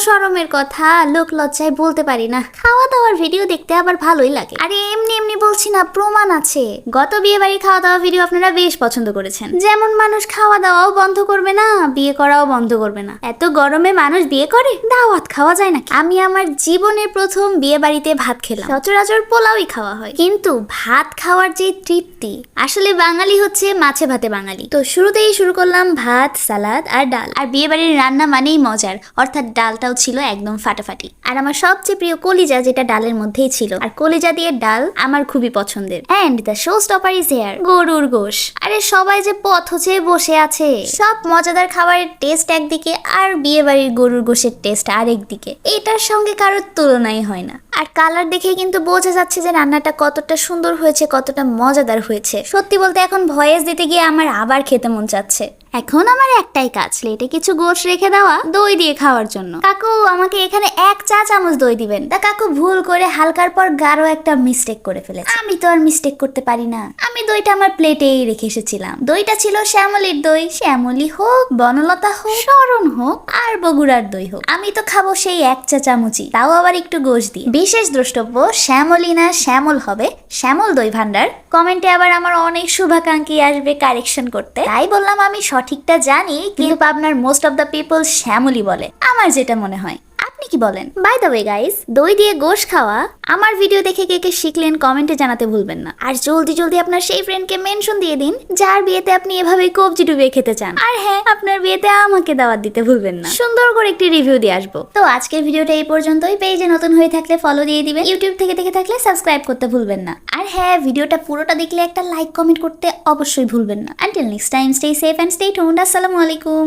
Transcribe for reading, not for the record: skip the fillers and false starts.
শরমের কথা লোক লজ্জায় বলতে পারি না। খাওয়া দাওয়ার ভিডিও দেখতে আবার ভালোই লাগে। আরে এমনি এমনি বলছি না, প্রমাণ আছে। গত বিয়ে বাড়ি খাওয়া দাওয়া ভিডিও আপনারা বেশ পছন্দ করেছেন। যেমন মানুষ খাওয়া দাওয়াও বন্ধ করবে না, বিয়ে করাও বন্ধ করবে না। এত গরমে মানুষ বিয়ে করে? দাওয়াত খাওয়া যায় না? আমি আমার জীবনের প্রথম বিয়ে বাড়িতে ভাত খেলাম। সচরাচর পোলাওই খাওয়া হয়, কিন্তু ভাত খাওয়ার যে তৃপ্তি, আসলে বাঙালি হচ্ছে মাছে ভাতে বাঙালি। তো শুরুতেই শুরু করলাম ভাত, সালাদ আর ডাল। আর বিয়ে বাড়ির রান্না মানেই মজার, অর্থাৎ ডালটাও ছিল একদম ফাটাফাটি। আর আমার সবচেয়ে প্রিয় কলিজা, যেটা ডালের মধ্যেই ছিল। আর কলিজা দিয়ে ডাল আমার খুবই পছন্দের। And the show stopper is here, গরুর গোশ। আরে সবাই যে পথ হচ্ছে বসে আছে। সব মজাদার খাবারের টেস্ট একদিকে, আর বিয়ে বাড়ির গরুর গোশের টেস্ট আরেকদিকে। এটার সঙ্গে কারোর তুলনাই হয় না। আর কালার দেখে কিন্তু বোঝা যাচ্ছে যে রান্নাটা কতটা সুন্দর হয়েছে, কতটা মজাদার হয়েছে। সত্যি বলতে এখন ভয়েস দিতে গিয়ে আমার আবার খেতে মন চাচ্ছে। এখন আমার একটাই কাজ, প্লেটে কিছু গোশ রেখে দেওয়া দই দিয়ে খাওয়ার জন্য। কাকু আমাকে এখানে 1 চা চামচ দই দিবেন। তা কাকু ভুল করে হালকার পর গাঢ় একটা মিস্টেক করে ফেলেছে। আমি তো আর মিস্টেক করতে পারি না। আমি দইটা আমার প্লেটেই রেখে এসেছিলাম। দইটা ছিল শ্যামলির দই। শ্যামলি হোক, বনলতা হোক, শরণ হোক, আর বগুড়ার দই হোক, আমি তো খাবো সেই 1 চা চামচই, তাও আবার একটু গোশ দিয়ে। বিশেষ দ্রষ্টব্য, শ্যামলি না শ্যামল হবে, শ্যামল দই ভান্ডার। কমেন্টে আবার আমার অনেক শুভাকাঙ্ক্ষী আসবে কারেকশন করতে, তাই বললাম আমি সঠিকটা জানি, কিন্তু পাবনার most of the people Shyamli বলে। আমার যেটা মনে হয়, আপনি কি বলেন? বাই দ্য ওয়ে গাইস, দই দিয়ে গোশ খাওয়া আমার ভিডিও দেখে কে কে শিখলেন কমেন্টে জানাতে ভুলবেন না। আর জলদি জলদি আপনার সেই ফ্রেন্ডকে মেনশন দিয়ে দিন যার বিয়েতে আপনি এভাবে কবজি ডুবিয়ে খেতে চান। আর হ্যাঁ, আপনার বিয়েতে আমাকে দাওয়াত দিতে ভুলবেন না। সুন্দর করে একটি রিভিউ দিয়ে আসবো। তো আজকের ভিডিওটা এই পর্যন্তই। পেজে নতুন হয়ে থাকলে ফলো দিয়ে দিবেন, ইউটিউব থেকে দেখে থাকলে সাবস্ক্রাইব করতে ভুলবেন না। আর হ্যাঁ, ভিডিওটা পুরোটা দেখলে একটা লাইক কমেন্ট করতে অবশ্যই ভুলবেন না। Until next time, stay safe and stay tuned. আসসালামু আলাইকুম।